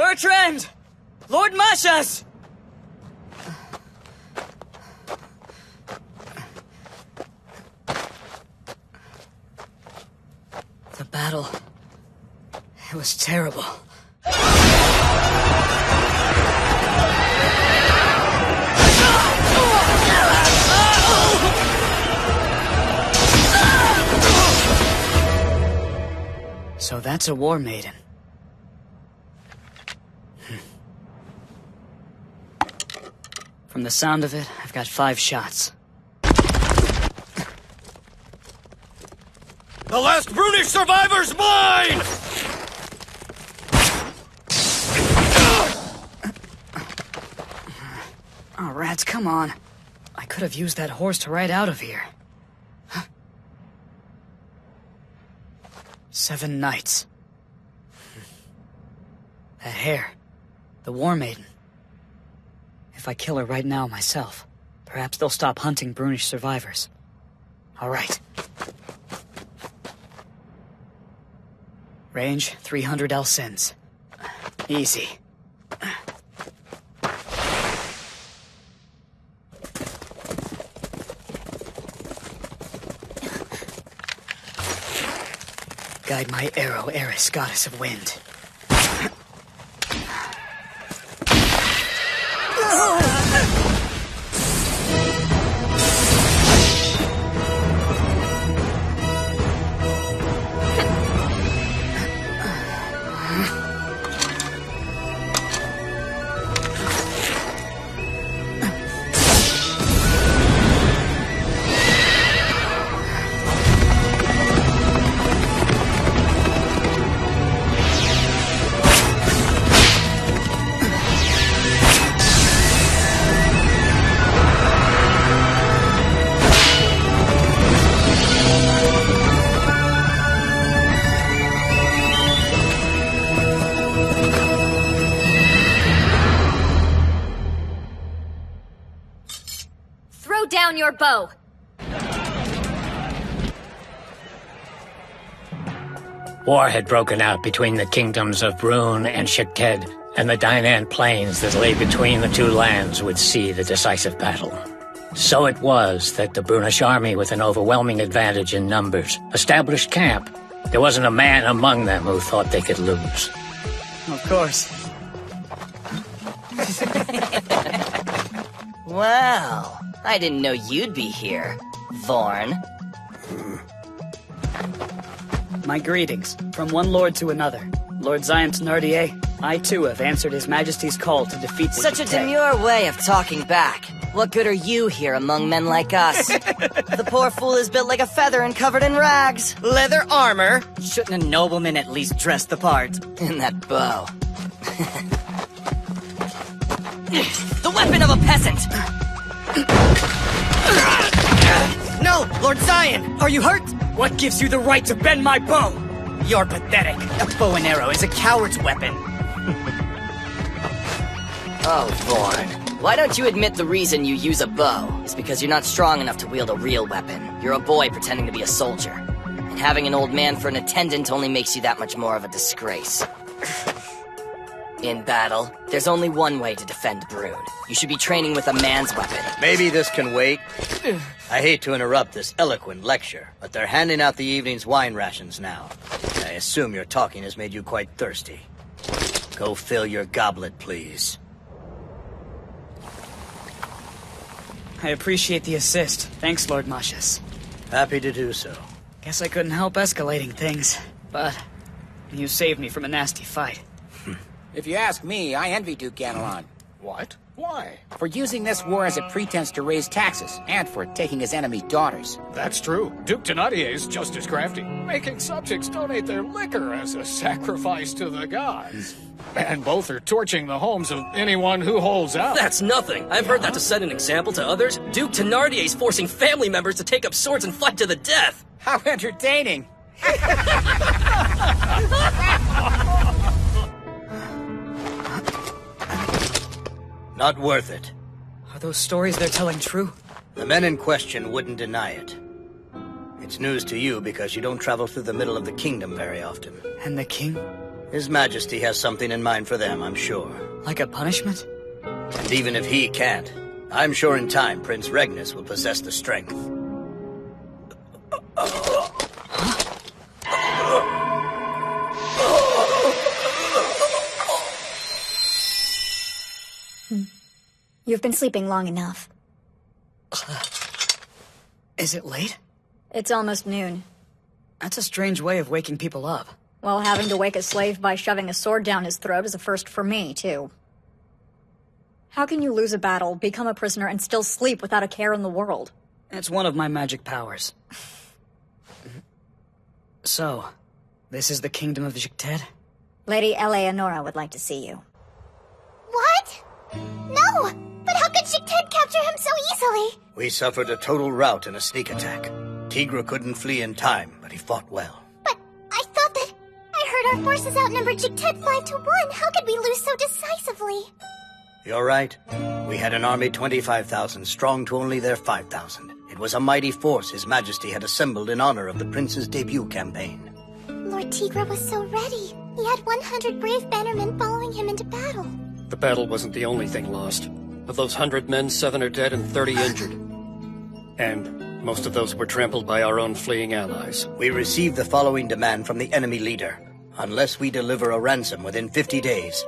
Bertrand! Lord Mashas! The battle... it was terrible. So that's a war maiden. From the sound of it, I've got 5 shots. The last Brunish survivor's mine! Oh, rats, come on. I could have used that horse to ride out of here. 7 knights. That hair. The War Maiden. If I kill her right now myself, perhaps they'll stop hunting Brunish survivors. All right. Range 300 Elsins. Easy. Guide my arrow, Eris, goddess of wind. Down your bow! War had broken out between the kingdoms of Brune and Shaked, and the Dainan plains that lay between the two lands would see the decisive battle. So it was that the Brunish army, with an overwhelming advantage in numbers, established camp. There wasn't a man among them who thought they could lose. Of course. Well, I didn't know you'd be here, Vorn. My greetings, from one lord to another. Lord Zion Thenardier, I too have answered His Majesty's call to defeat the Such a Shaked. demure way of talking back. What good are you here among men like us? The poor fool is built like a feather and covered in rags. Leather armor? Shouldn't a nobleman at least dress the part? And that bow. The weapon of a peasant! No, Lord Zion! Are you hurt? What gives you the right to bend my bow? You're pathetic. A bow and arrow is a coward's weapon. Oh, Vorn. Why don't you admit the reason you use a bow is because you're not strong enough to wield a real weapon. You're a boy pretending to be a soldier. And having an old man for an attendant only makes you that much more of a disgrace. In battle, there's only one way to defend Brune. You should be training with a man's weapon. Maybe this can wait. I hate to interrupt this eloquent lecture, but they're handing out the evening's wine rations now. I assume your talking has made you quite thirsty. Go fill your goblet, please. I appreciate the assist. Thanks, Lord Mashas. Happy to do so. Guess I couldn't help escalating things, but you saved me from a nasty fight. If you ask me, I envy Duke Ganelon. What? Why? For using this war as a pretense to raise taxes, and for taking his enemy's daughters. That's true. Duke Thenardier's just as crafty, making subjects donate their liquor as a sacrifice to the gods. And both are torching the homes of anyone who holds out. That's nothing. I've heard that to set an example to others. Duke Thenardier's forcing family members to take up swords and fight to the death. How entertaining! Not worth it. Are those stories they're telling true? The men in question wouldn't deny it. It's news to you because you don't travel through the middle of the kingdom very often. And the king? His Majesty has something in mind for them, I'm sure. Like a punishment? And even if he can't, I'm sure in time Prince Regnus will possess the strength. You've been sleeping long enough. Is it late? It's almost noon. That's a strange way of waking people up. Well, having to wake a slave by shoving a sword down his throat is a first for me, too. How can you lose a battle, become a prisoner, and still sleep without a care in the world? It's one of my magic powers. So, this is the Kingdom of Jicted? Lady Eleonora would like to see you. What? No! But how could Jicted capture him so easily? We suffered a total rout in a sneak attack. Tigra couldn't flee in time, but he fought well. But I thought that... I heard our forces outnumbered Jicted 5-1. How could we lose so decisively? You're right. We had an army 25,000 strong to only their 5,000. It was a mighty force His Majesty had assembled in honor of the Prince's debut campaign. Lord Tigra was so ready. He had 100 brave bannermen following him into battle. The battle wasn't the only thing lost. Of those 100 men, 7 are dead and 30 injured. And most of those were trampled by our own fleeing allies. We received the following demand from the enemy leader. Unless we deliver a ransom within 50 days,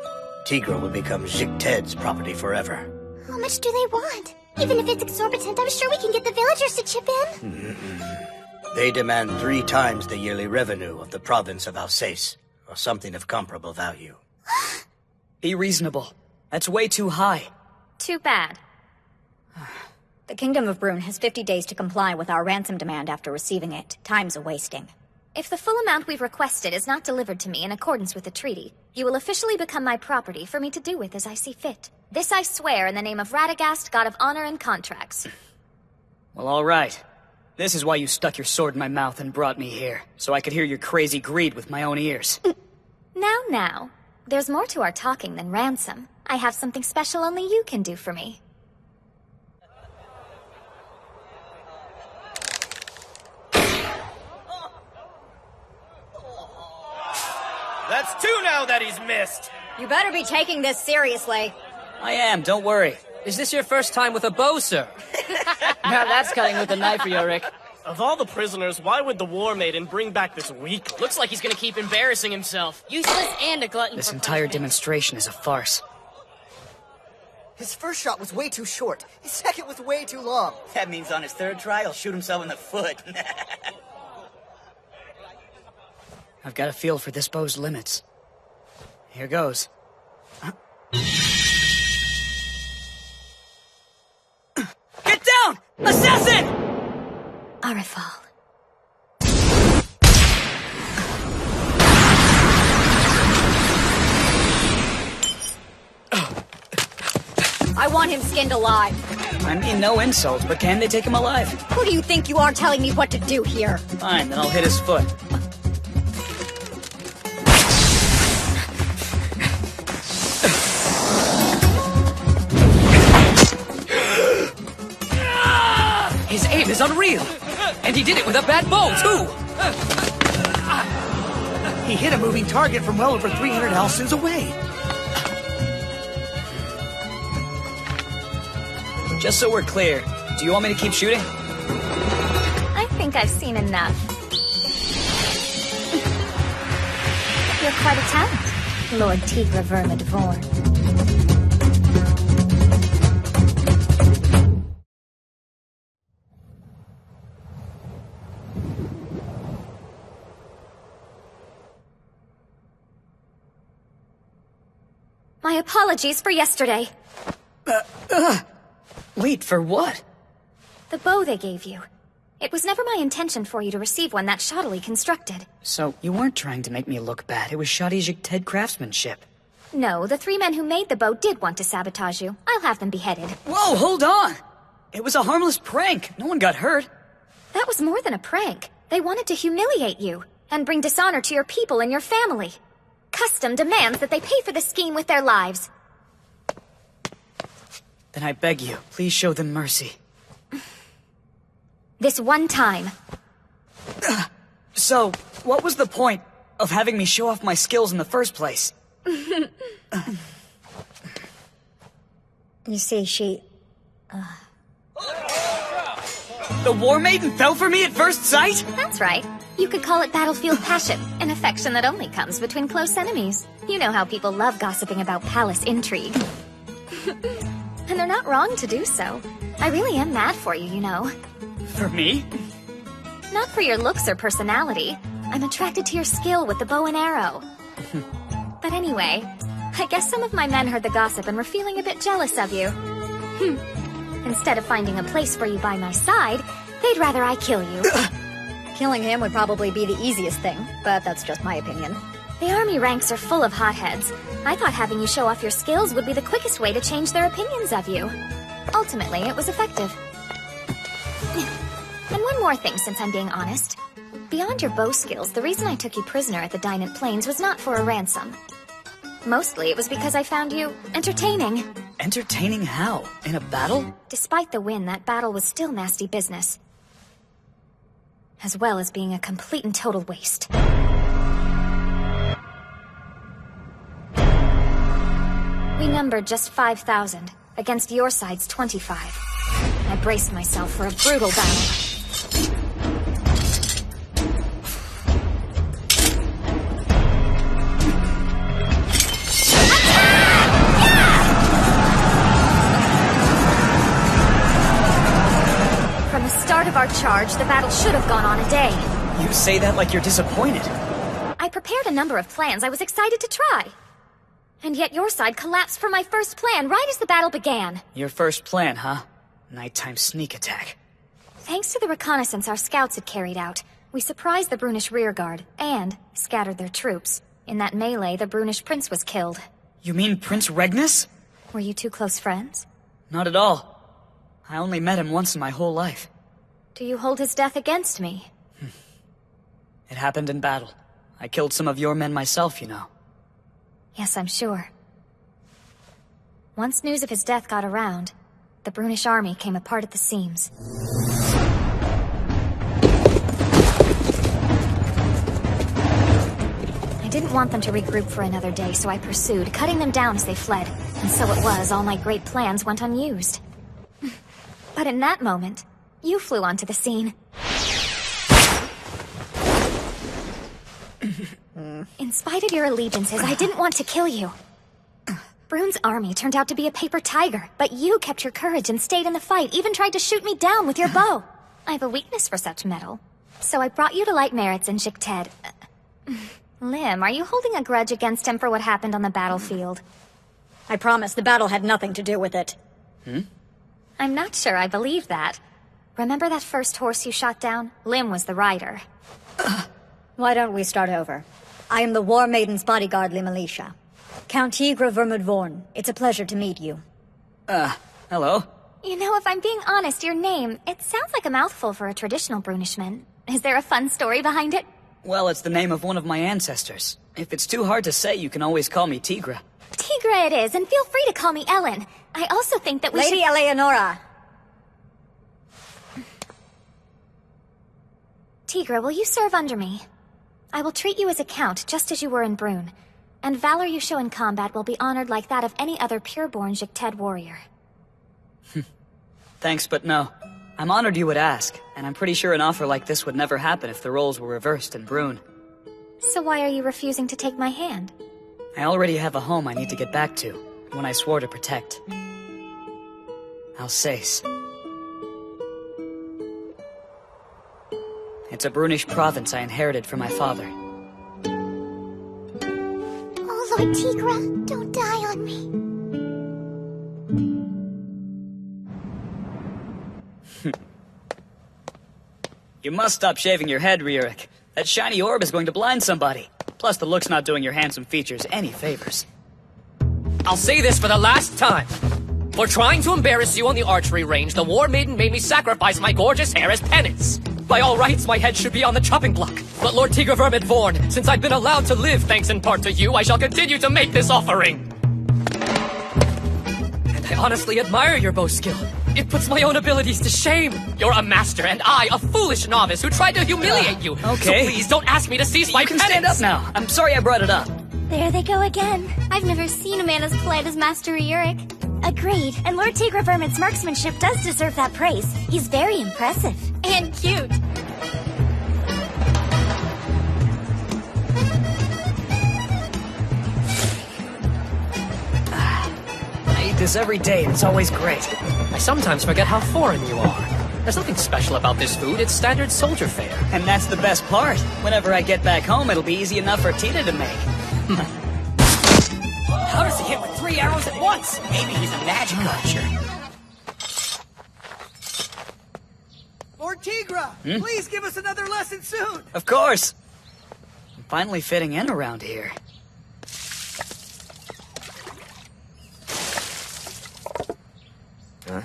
Tigra will become Jicted's property forever. How much do they want? Even if it's exorbitant, I'm sure we can get the villagers to chip in. They demand 3 times the yearly revenue of the province of Alsace, or something of comparable value. Be reasonable. That's way too high. Too bad. The Kingdom of Brune has 50 days to comply with our ransom demand after receiving it. Time's a-wasting. If the full amount we've requested is not delivered to me in accordance with the treaty, you will officially become my property for me to do with as I see fit. This I swear in the name of Radagast, god of honor and contracts. Well, all right. This is why you stuck your sword in my mouth and brought me here, so I could hear your crazy greed with my own ears. Now. There's more to our talking than ransom. I have something special only you can do for me. That's 2 now that he's missed! You better be taking this seriously. I am, don't worry. Is this your first time with a bow, sir? Now that's cutting with a knife for you, Rick. Of all the prisoners, why would the War Maiden bring back this weak? Looks like he's gonna keep embarrassing himself. Useless and a glutton. This entire demonstration is a farce. His first shot was way too short. His second was way too long. That means on his 3rd try, he'll shoot himself in the foot. I've got a feel for this bow's limits. Here goes. Get down! Assassin! Arifal. I want him skinned alive. I mean, no insults, but can they take him alive? Who do you think you are telling me what to do here? Fine, then I'll hit his foot. His aim is unreal! And he did it with a bad bow, too! He hit a moving target from well over 300 Halcyons away. Just so we're clear, do you want me to keep shooting? I think I've seen enough. You're quite a talent, Lord Tigra Verma Devorn. My apologies for yesterday. Wait, for what? The bow they gave you. It was never my intention for you to receive one that shoddily constructed. So, you weren't trying to make me look bad. It was shoddy Jicted craftsmanship. No, the 3 men who made the bow did want to sabotage you. I'll have them beheaded. Whoa, hold on! It was a harmless prank. No one got hurt. That was more than a prank. They wanted to humiliate you and bring dishonor to your people and your family. Custom demands that they pay for the scheme with their lives. Then I beg you, please show them mercy. This one time. So, what was the point of having me show off my skills in the first place. You see, she... The War Maiden fell for me at first sight? That's right. You could call it battlefield passion, an affection that only comes between close enemies. You know how people love gossiping about palace intrigue. And they're not wrong to do so. I really am mad for you, you know. For me? Not for your looks or personality. I'm attracted to your skill with the bow and arrow. But anyway, I guess some of my men heard the gossip and were feeling a bit jealous of you. Instead of finding a place for you by my side, they'd rather I kill you. Killing him would probably be the easiest thing, but that's just my opinion. The army ranks are full of hotheads. I thought having you show off your skills would be the quickest way to change their opinions of you. Ultimately, it was effective. And one more thing, since I'm being honest. Beyond your bow skills, the reason I took you prisoner at the Dynant Plains was not for a ransom. Mostly, it was because I found you entertaining. Entertaining how? In a battle? Despite the win, that battle was still nasty business. As well as being a complete and total waste. We numbered just 5,000, against your side's 25. I braced myself for a brutal battle. From the start of our charge, the battle should have gone on a day. You say that like you're disappointed. I prepared a number of plans I was excited to try. And yet your side collapsed for my first plan right as the battle began. Your first plan, huh? Nighttime sneak attack. Thanks to the reconnaissance our scouts had carried out, we surprised the Brunish rearguard and scattered their troops. In that melee, the Brunish prince was killed. You mean Prince Regnus? Were you two close friends? Not at all. I only met him once in my whole life. Do you hold his death against me? It happened in battle. I killed some of your men myself, you know. Yes, I'm sure. Once news of his death got around, the Brunish army came apart at the seams. I didn't want them to regroup for another day, so I pursued, cutting them down as they fled. And so it was, all my great plans went unused. But in that moment, you flew onto the scene. In spite of your allegiances, I didn't want to kill you. Brune's army turned out to be a paper tiger, but you kept your courage and stayed in the fight, even tried to shoot me down with your bow. I have a weakness for such metal, so I brought you to Light Merits in Shik-Ted. Lim, are you holding a grudge against him for what happened on the battlefield? I promise the battle had nothing to do with it. I'm not sure I believe that. Remember that first horse you shot down? Lim was the rider. Why don't we start over? I am the War Maiden's bodyguard, Limalicia. Count Tigre Vermudvorn. It's a pleasure to meet you. Hello? You know, if I'm being honest, your name, it sounds like a mouthful for a traditional Brunishman. Is there a fun story behind it? Well, it's the name of one of my ancestors. If it's too hard to say, you can always call me Tigre. Tigre it is, and feel free to call me Ellen. I also think that we Lady Eleonora! Tigre, will you serve under me? I will treat you as a count, just as you were in Brune. And valor you show in combat will be honored like that of any other pureborn Shik-Ted warrior. Thanks, but no. I'm honored you would ask, and I'm pretty sure an offer like this would never happen if the roles were reversed in Brune. So why are you refusing to take my hand? I already have a home I need to get back to, one I swore to protect. Alsace. It's a Brunish province I inherited from my father. Oh, Lord Tigre, don't die on me. You must stop shaving your head, Rierik. That shiny orb is going to blind somebody. Plus, the look's not doing your handsome features any favors. I'll say this for the last time. For trying to embarrass you on the archery range, the War Maiden made me sacrifice my gorgeous hair as penance. By all rights, my head should be on the chopping block. But Lord Tigre Vermudvorn, since I've been allowed to live thanks in part to you, I shall continue to make this offering. And I honestly admire your bow skill. It puts my own abilities to shame. You're a master, and I, a foolish novice who tried to humiliate you. Okay. So please don't ask me to cease my penance. You can stand up now. I'm sorry I brought it up. There they go again. I've never seen a man as polite as Master Yurik. Agreed, and Lord Tigra Vermin's marksmanship does deserve that praise. He's very impressive. And cute. I eat this every day, and it's always great. I sometimes forget how foreign you are. There's nothing special about this food, it's standard soldier fare. And that's the best part. Whenever I get back home, it'll be easy enough for Tina to make. How does he hit with 3 arrows at once? Maybe he's a magic archer. Lord Tigra, please give us another lesson soon. Of course. I'm finally fitting in around here. Huh?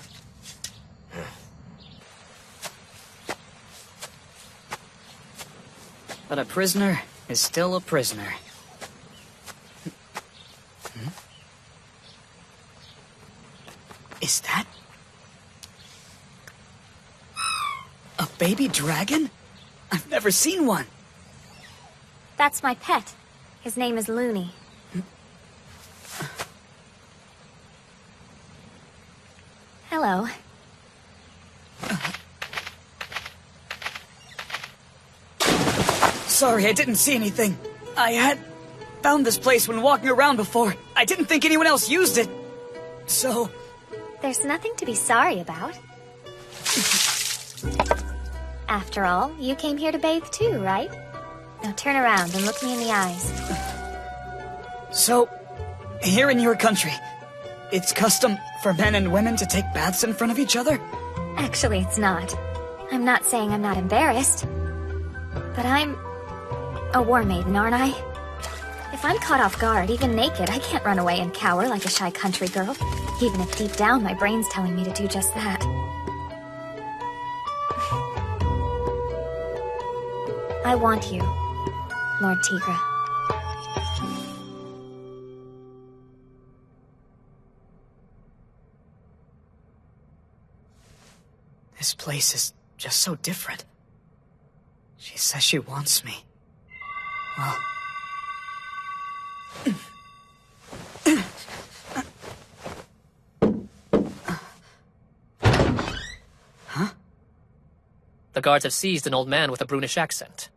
But a prisoner is still a prisoner. Is that... a baby dragon? I've never seen one. That's my pet. His name is Looney. Hello. Sorry, I didn't see anything. I had found this place when walking around before. I didn't think anyone else used it. So... There's nothing to be sorry about. After all, you came here to bathe too, right? Now turn around and look me in the eyes. So, here in your country, it's custom for men and women to take baths in front of each other? Actually, it's not. I'm not saying I'm not embarrassed. But I'm a war maiden, aren't I? If I'm caught off guard, even naked, I can't run away and cower like a shy country girl. Even if deep down my brain's telling me to do just that. I want you, Lord Tigra. This place is just so different. She says she wants me. Well... Huh? The guards have seized an old man with a Brunish accent.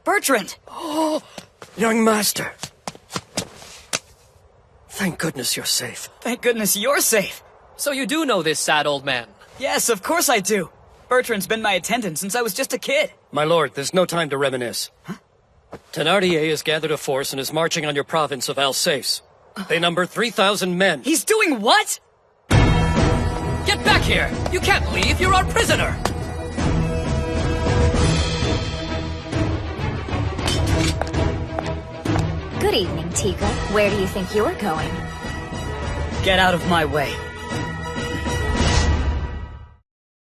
Bertrand! Oh, young master. Thank goodness you're safe. Thank goodness you're safe. So you do know this sad old man? Yes, of course I do. Bertrand's been my attendant since I was just a kid. My lord, there's no time to reminisce. Huh? Thénardier has gathered a force and is marching on your province of Alsace. They number 3,000 men. He's doing what? Get back here! You can't leave, you're our prisoner! Good evening, Tigra. Where do you think you're going? Get out of my way.